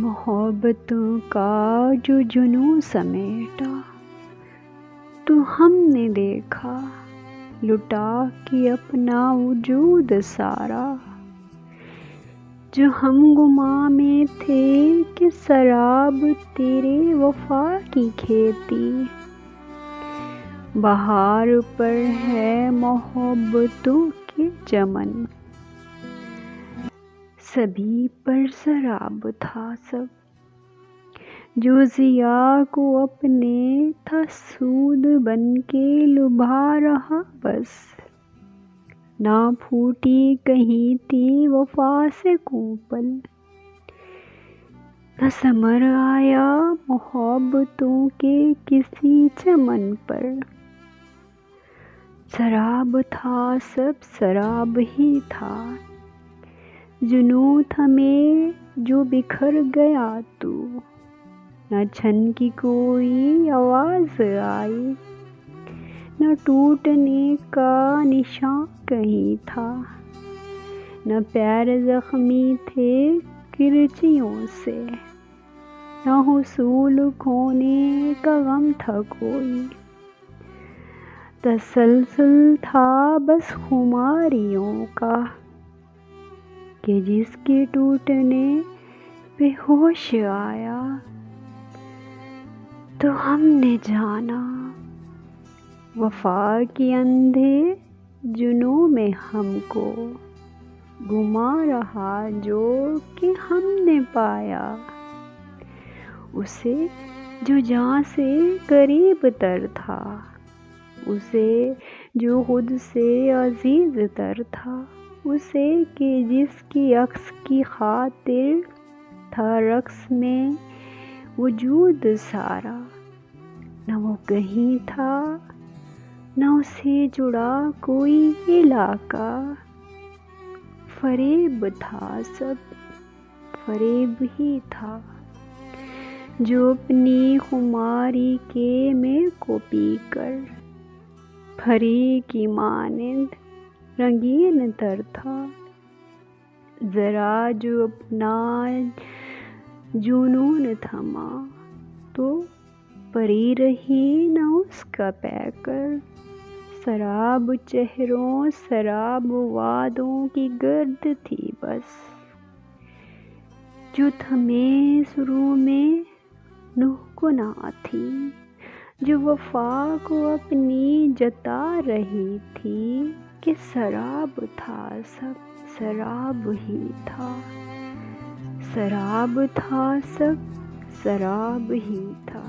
محبتوں کا جو جنوں سمیٹا تو ہم نے دیکھا لٹا کے اپنا وجود سارا، جو ہم گماں میں تھے کہ سراب تیرے وفا کی کھیتی، بہار پر ہے محبتوں کے چمن، سبھی پر سراب تھا سب، جو ضیاء کو اپنے تھا سود بن کے لبھا رہا بس، نہ پھوٹی کہیں تھی وفا سے کوپل، نہ ثمر آیا محبتوں کے کسی چمن پر، سراب تھا سب سراب ہی تھا، جنوں تھمے جو بکھر گیا تو، نہ چھن کی کوئی آواز آئی، نہ ٹوٹنے کا نشاں کہیں تھا، نہ پیر زخمی تھے کرچیوں سے، نہ حصول کھونے کا غم تھا کوئی، تسلسل تھا بس خماریوں کا، کہ جس کے ٹوٹنے پہ ہوش آیا تو ہم نے جانا، وفا کے اندھے جنوں میں ہم کو گما رہا جو کہ ہم نے پایا، اسے جو جاں سے قریب تر تھا، اسے جو خود سے عزیز تر تھا، اسے کہ جس کی عکس کی خاطر تھا رقص میں وجود سارا، نہ وہ کہیں تھا نہ اسے جڑا کوئی علاقہ، فریب تھا سب فریب ہی تھا، جو اپنی خماری کے مے کو پی کر پری کی مانند رنگین تر تھا، ذرا جو اپنا جنون تھما تو پری رہی نہ اس کا پیکر، سراب چہروں سراب وعدوں کی گرد تھی بس، جو تھمے سروں میں نوح گناہ تھی، جو وفا کو اپنی جتا رہی تھی، کہ سراب تھا سب سراب ہی تھا، سراب تھا سب سراب ہی تھا۔